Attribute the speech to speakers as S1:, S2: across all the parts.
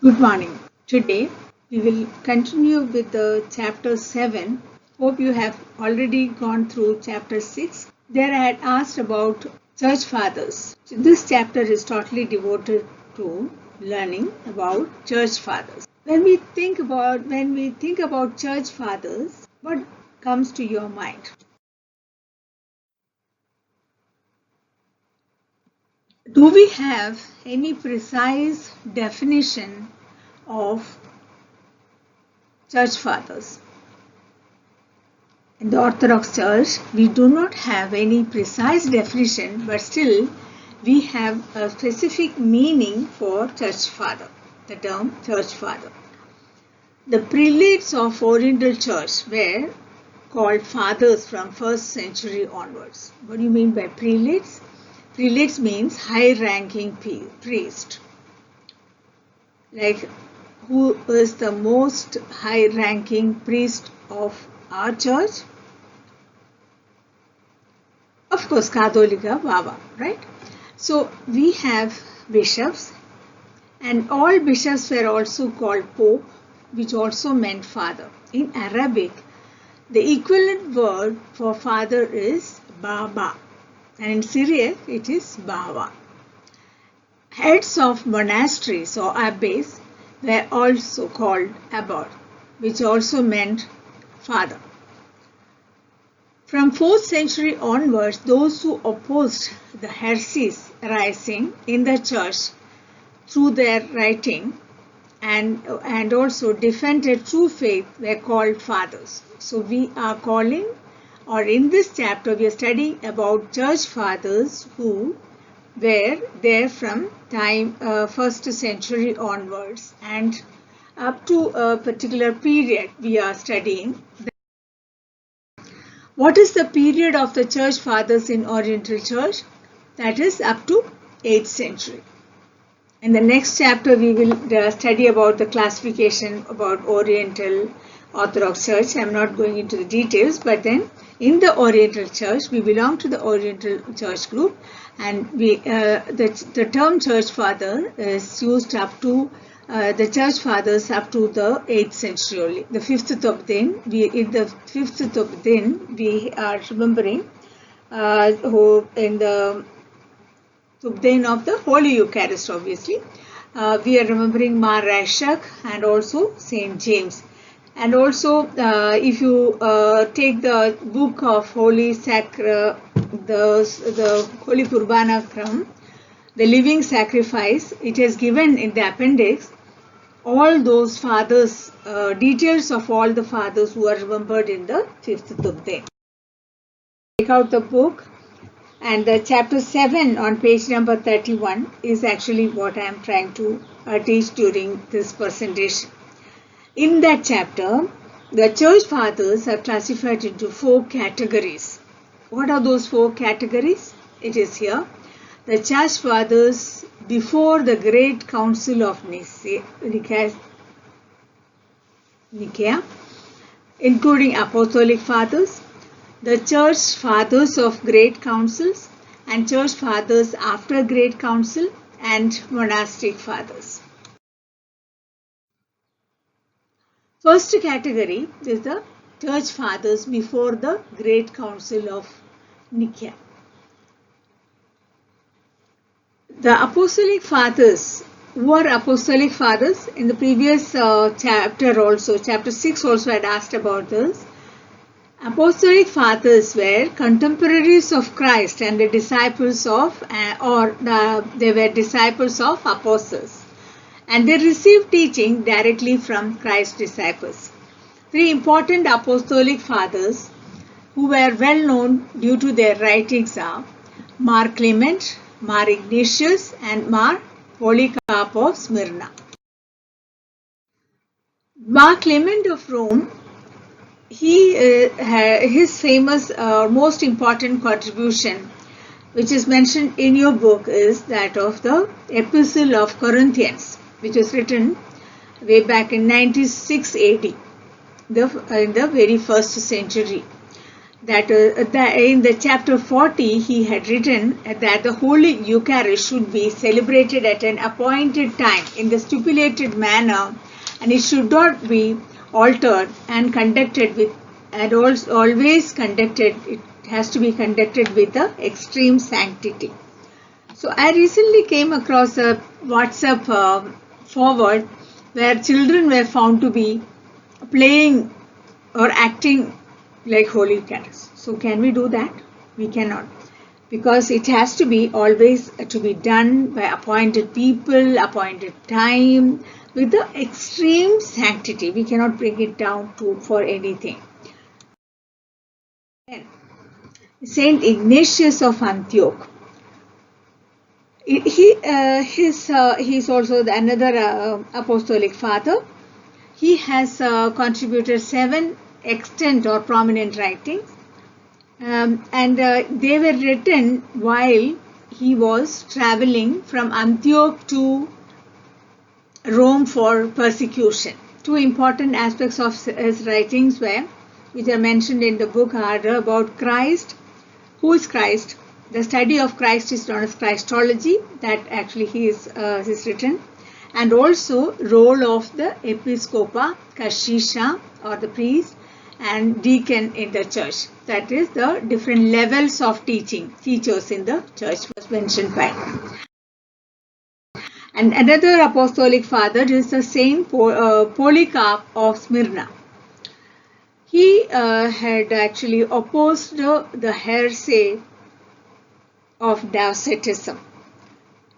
S1: Good morning. Today we will continue with the chapter 7. Hope you have already gone through chapter 6. There I had asked about church fathers. So this chapter is totally devoted to learning about church fathers. When we think about church fathers, what comes to your mind? Do we have any precise definition of church fathers? In the Orthodox Church, we do not have any precise definition, but still we have a specific meaning for church father, the term church father. The prelates of Oriental Church were called fathers from 1st century onwards. What do you mean by prelates? Prelates means high-ranking priest. Like, who is the most high-ranking priest of our church? Of course, Katholika Baba, right? So we have bishops, and all bishops were also called Pope, which also meant father. In Arabic, the equivalent word for father is Baba, and in Syriac it is Baba. Heads of monasteries or abbeys were also called abbot, which also meant father. From 4th century onwards, those who opposed the heresies arising in the church through their writing and also defended true faith were called fathers. So we are calling, or in this chapter we are studying about church fathers who were there from time 1st century onwards and up to a particular period we are studying. What is the period of the church fathers in Oriental Church? That is up to 8th century. In the next chapter, we will study about the classification about Oriental Orthodox Church. I am not going into the details, but then in the Oriental Church, we belong to the Oriental Church group, and the term church father is used up to the church fathers up to the 8th century only. The 5th Tobdin, we are remembering who in the Tobdin of the Holy Eucharist, obviously. We are remembering Mar Rashak and also Saint James. And also, if you take the book of Holy the Holy Kurbana Kram, the living sacrifice, it is given in the appendix all those fathers, details of all the fathers who are remembered in the 5th Tobdin. Take out the book, and the chapter 7 on page number 31 is actually what I am trying to teach during this presentation. In that chapter, the church fathers are classified into 4 categories. What are those 4 categories? It is here. The church fathers before the great council of Nicaea, including apostolic fathers, the church fathers of great councils, and church fathers after great council, and monastic fathers. First category is the church fathers before the great council of Nicaea. The apostolic fathers, who are apostolic fathers? In the previous chapter also, chapter 6 also had asked about this. Apostolic fathers were contemporaries of Christ and the disciples of, they were disciples of apostles, and they received teaching directly from Christ's disciples. 3 important apostolic fathers who were well known due to their writings are Mar Clement, Mar Ignatius, and Mar Polycarp of Smyrna. Mar Clement of Rome, his famous most important contribution, which is mentioned in your book, is that of the Epistle of Corinthians, which was written way back in 96 AD, in the very 1st century. that in the chapter 40 he had written that the Holy Eucharist should be celebrated at an appointed time in the stipulated manner, and it should not be altered and conducted with, and also always conducted, it has to be conducted with the extreme sanctity. So I recently came across a WhatsApp forward where children were found to be playing or acting like Holy Eucharist. So can we do that? We cannot, because it has to be always to be done by appointed people, appointed time, with the extreme sanctity. We cannot bring it down to for anything. Saint Ignatius of Antioch. He's also another apostolic father. He has contributed 7 extant or prominent writings, and they were written while he was traveling from Antioch to Rome for persecution. 2 important aspects of his writings which are mentioned in the book, are about Christ. Who is Christ? The study of Christ is known as Christology. That actually is written. And also role of the Episcopa, Kashisha or the priest, and deacon in the church. That is the different levels of teachers in the church was mentioned by. And another apostolic father is the Saint Polycarp of Smyrna. He had actually opposed the heresy of Docetism.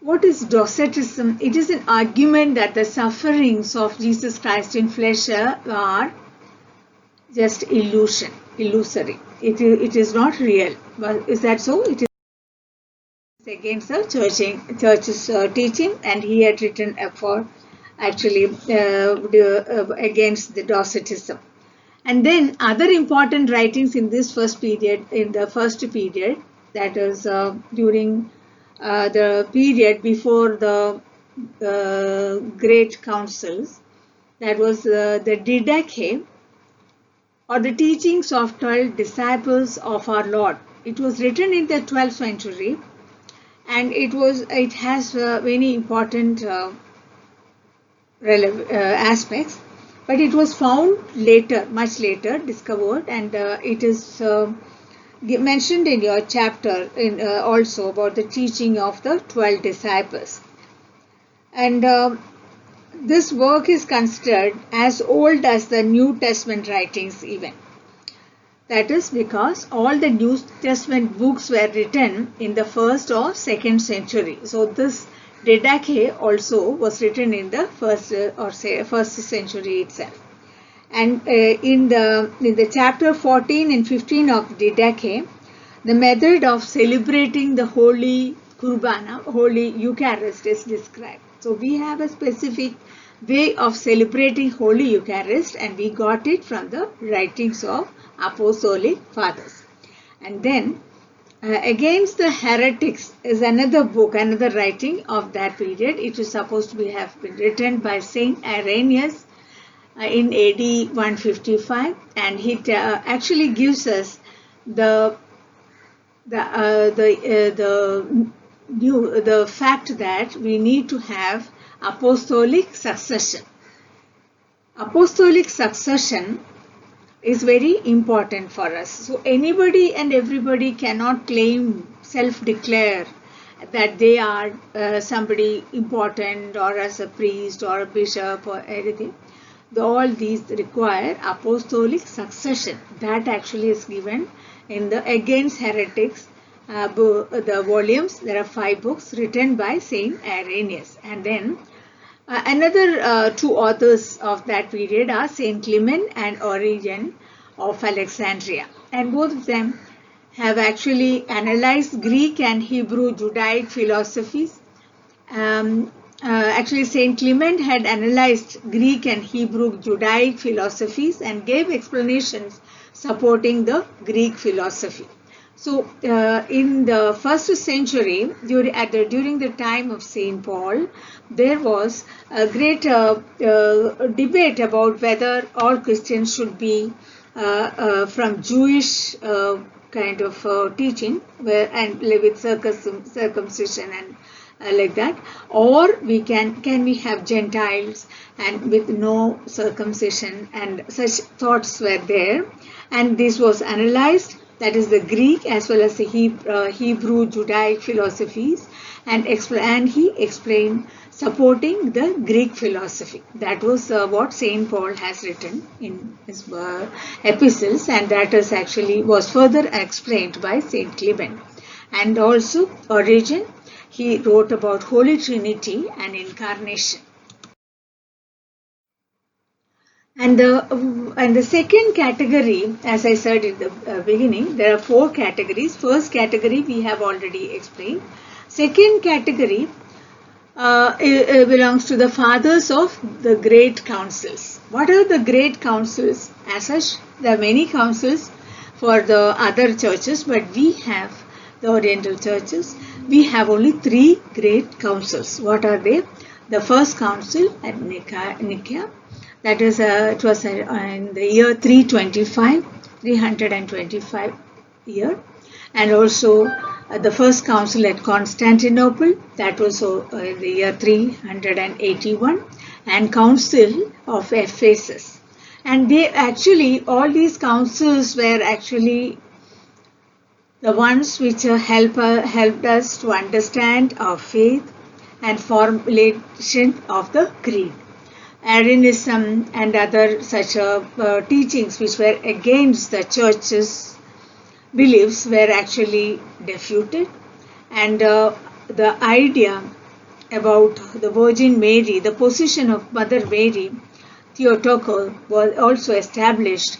S1: What is Docetism? It is an argument that the sufferings of Jesus Christ in flesh are just illusory. It is not real. But is that so? It is against the church's teaching, and he had written for actually against the Docetism. And then other important writings in this first period, that is during the period before the great councils, that was the Didache, or the teachings of 12 disciples of our Lord. It was written in the 12th century, and it has many important aspects, but it was found later, much later discovered, and it is mentioned in your chapter also about the teaching of the 12 disciples. And this work is considered as old as the New Testament writings even. That is because all the New Testament books were written in the 1st or 2nd century. So this Didache also was written in the 1st century itself. And in the chapter 14 and 15 of Didache, the method of celebrating the Holy Kurbana, Holy Eucharist, is described. So we have a specific way of celebrating Holy Eucharist, and we got it from the writings of Apostolic Fathers. And then Against the Heretics is another book, another writing of that period. It is supposed to have been written by Saint Irenaeus in AD 155, and he actually gives us the fact that we need to have apostolic succession. Apostolic succession is very important for us. So anybody and everybody cannot claim, self-declare that they are somebody important, or as a priest or a bishop or anything. All these require apostolic succession. That actually is given in the Against Heretics, the volumes. There are 5 books written by Saint Irenaeus. And then another 2 authors of that period are Saint Clement and Origen of Alexandria. And both of them have actually analyzed Greek and Hebrew Judaic philosophies. Actually, Saint Clement had analyzed Greek and Hebrew Judaic philosophies and gave explanations supporting the Greek philosophy. So, in the 1st century, during the time of Saint Paul, there was a great debate about whether all Christians should be from Jewish kind of teaching, and with circumcision and like that, or we can we have Gentiles and with no circumcision, and such thoughts were there, and this was analyzed, that is the Greek as well as the Hebrew Judaic philosophies, and he explained supporting the Greek philosophy. That was what Saint Paul has written in his epistles, and that is actually was further explained by Saint Clement. And also Origen, he wrote about Holy Trinity and Incarnation. And the second category, as I said in the beginning, there are 4 categories. First category we have already explained. Second category belongs to the fathers of the great councils. What are the great councils? As such, there are many councils for the other churches, but we have the Oriental churches. We have only 3 great councils. What are they? The first council at Nicaea, that is, it was in the year 325 year, and also the first council at Constantinople, that was in the year 381, and council of Ephesus. And they actually, all these councils were actually the ones which helped us to understand our faith and formulation of the creed. Arianism and other such teachings which were against the church's beliefs were actually refuted, and the idea about the Virgin Mary, the position of Mother Mary, Theotokos, was also established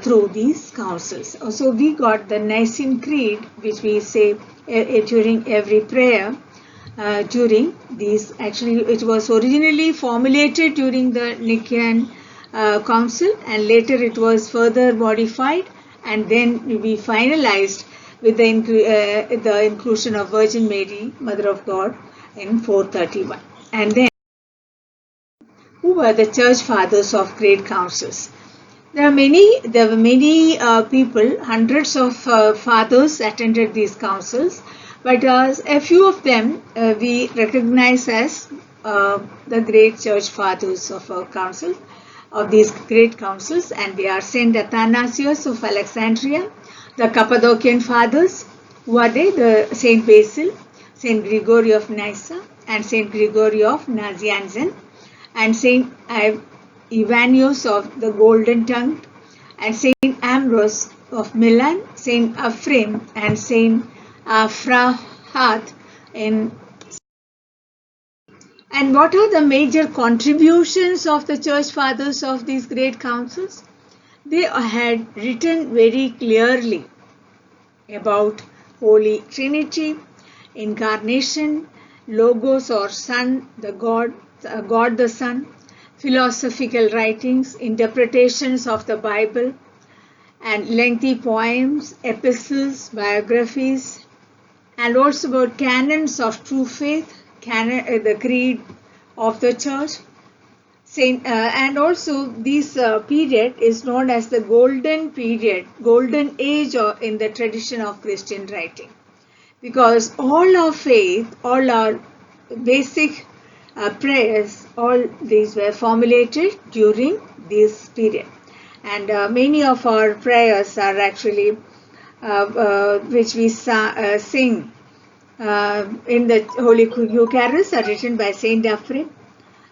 S1: through these councils. So we got the Nicene Creed, which we say during every prayer. During these, actually it was originally formulated during the Nicaean Council, and later it was further modified, and then we finalized with the inclusion of Virgin Mary, Mother of God, in 431. And then, who were the church fathers of great councils? There were many people, hundreds of fathers attended these councils, but a few of them we recognize as the great church fathers of our council, of these great councils, and they are Saint Athanasius of Alexandria, the Cappadocian fathers. Who are they? The Saint Basil, Saint Gregory of Nyssa, and Saint Gregory of Nazianzen, and Saint Ivanuos of the Golden Tongue, and Saint Ambrose of Milan, Saint Ephraim, and Saint Frahat in. And what are the major contributions of the church fathers of these great councils? They had written very clearly about Holy Trinity, Incarnation, Logos or Son, the God the Son, philosophical writings, interpretations of the Bible, and lengthy poems, epistles, biographies, and also about canons of true faith, the creed of the church. And also this period is known as the golden period, golden age in the tradition of Christian writing, because all our faith, all our basic prayers, all these were formulated during this period. And many of our prayers are actually which we sing in the Holy Eucharist are written by Saint Ephraim,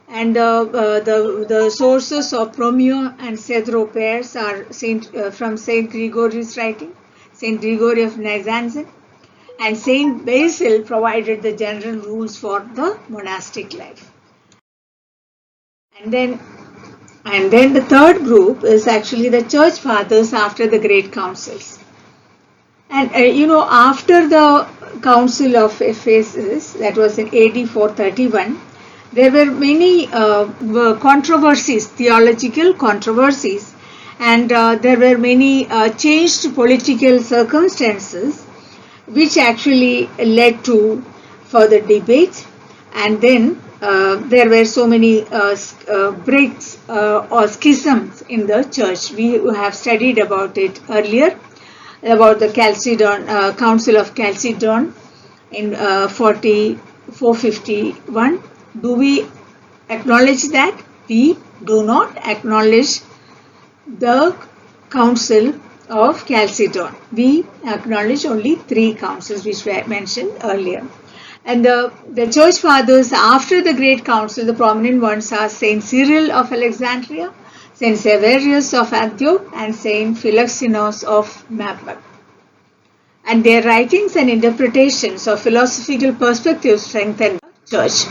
S1: and the sources of Promio and Cedro prayers are from Saint Gregory's writing, Saint Gregory of Nazianzen, and Saint Basil provided the general rules for the monastic life. And then the third group is actually the church fathers after the great councils. And after the Council of Ephesus, that was in AD 431, there were many controversies, theological controversies, and there were many changed political circumstances which actually led to further debates, and then there were so many breaks or schisms in the church. We have studied about it earlier, about the Council of Chalcedon in 451. Do we acknowledge that? We do not acknowledge the Council of Chalcedon. We acknowledge only 3 councils which were mentioned earlier. And the church fathers after the Great Council, the prominent ones are Saint Cyril of Alexandria, Saint Severus of Antioch, and Saint Philoxenos of Magbag. And their writings and interpretations of philosophical perspectives strengthen the church.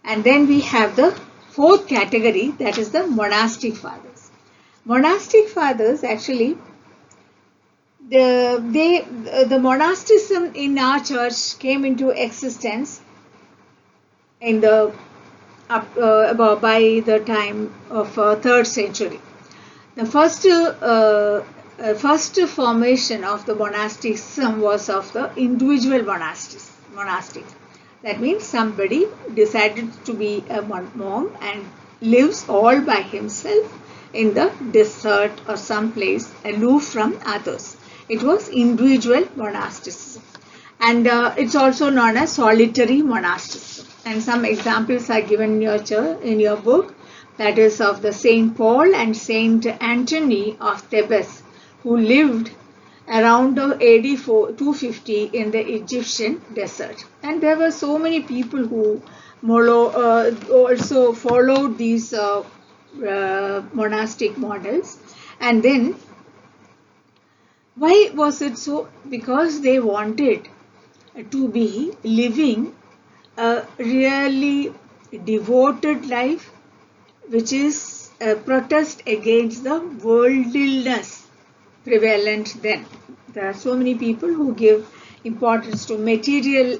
S1: And then we have the 4th category, that is the monastic fathers. Monastic fathers actually, the monasticism in our church came into existence in the by the time of 3rd century. The first formation of the monasticism was of the individual monastics. That means somebody decided to be a monk and lives all by himself in the desert or some place aloof from others. It was individual monasticism, and it's also known as solitary monasticism. And some examples are given in your book, that is of the Saint Paul and Saint Anthony of Thebes, who lived around AD 250 in the Egyptian desert. And there were so many people who also followed these monastic models. And then, why was it so? Because they wanted to be living a really devoted life, which is a protest against the worldliness prevalent then. There are so many people who give importance to material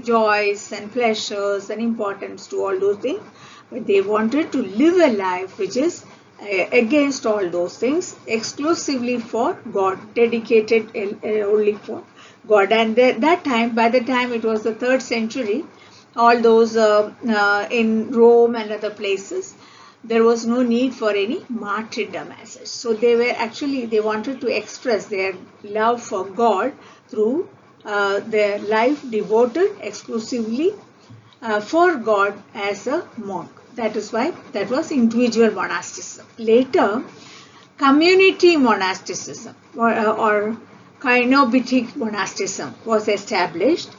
S1: joys and pleasures and importance to all those things, but they wanted to live a life which is against all those things, exclusively for God, dedicated only for God. And that time, by the time it was the 3rd century, all those in Rome and other places, there was no need for any martyrdom as such. So they wanted to express their love for God through their life devoted exclusively for God as a monk. That is why that was individual monasticism. Later, community monasticism or kynobitic monasticism was established.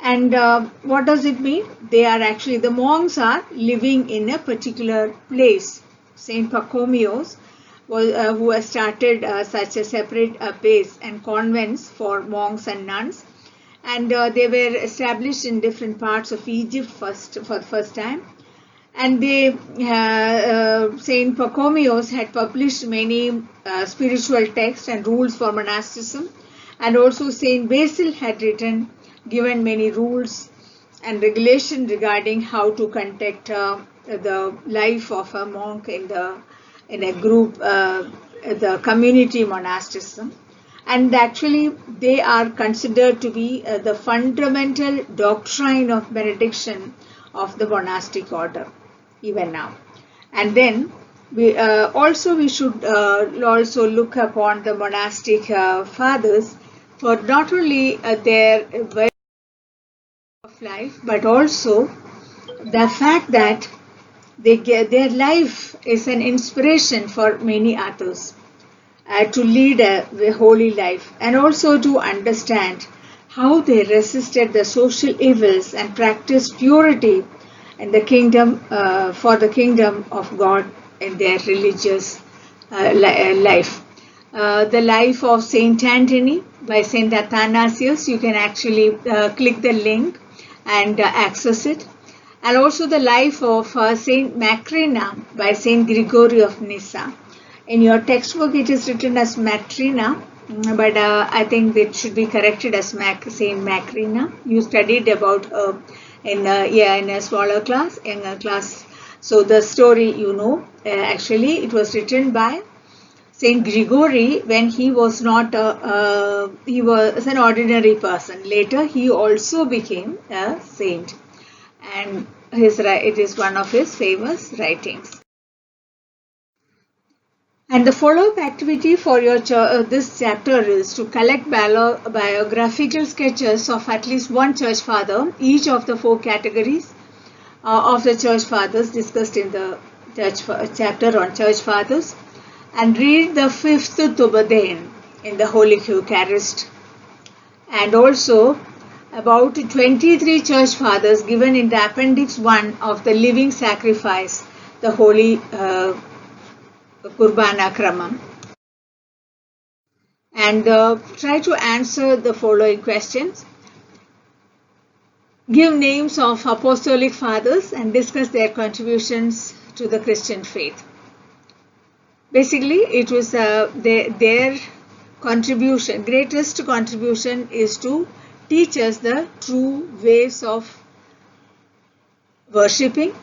S1: And what does it mean? The monks are living in a particular place. Saint Pachomius who has started such a separate base and convents for monks and nuns. And they were established in different parts of Egypt for the first time. And Saint Pachomius had published many spiritual texts and rules for monasticism. And also Saint Basil had given many rules and regulations regarding how to conduct the life of a monk in a group, the community monasticism. And actually they are considered to be the fundamental doctrine of benediction of the monastic order even now. And then we should also look upon the monastic fathers for not only their way of life, but also the fact that their life is an inspiration for many others to lead a holy life, and also to understand how they resisted the social evils and practiced purity in the kingdom for the kingdom of God in their religious life. The life of Saint Anthony by Saint Athanasius, you can actually click the link and access it. And also the life of Saint Macrina by Saint Gregory of Nyssa. In your textbook it is written as Macrina, but I think it should be corrected as Saint Macrina. You studied about in a smaller class, younger class. So the story actually it was written by Saint Gregory when he was not he was an ordinary person. Later he also became a saint. and it is one of his famous writings. And the follow-up activity for your this chapter is to collect biographical sketches of at least one church father, each of the 4 categories of the church fathers discussed in the chapter on church fathers, and read the 5th Tubadain in the Holy Eucharist, and also about 23 church fathers given in the appendix 1 of the living sacrifice, the Holy Kurbana Kramam, and try to answer the following questions. Give names of apostolic fathers and discuss their contributions to the Christian faith. Basically, it was their contribution, greatest contribution is to teach us the true ways of worshipping.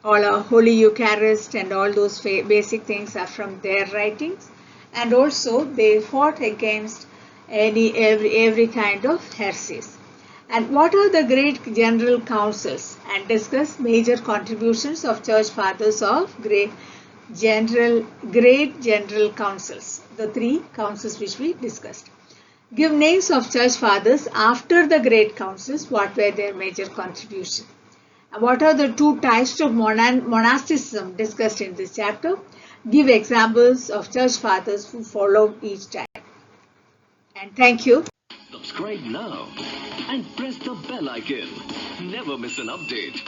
S1: All our Holy Eucharist and all those basic things are from their writings, and also they fought against every kind of heresies. And what are the great general councils, and discuss major contributions of church fathers of great general councils, the 3 councils which we discussed. Give names of church fathers after the great councils, what were their major contributions. What are the 2 types of monasticism discussed in this chapter? Give examples of church fathers who followed each type. And thank you.
S2: Subscribe now and press the bell icon. Never miss an update.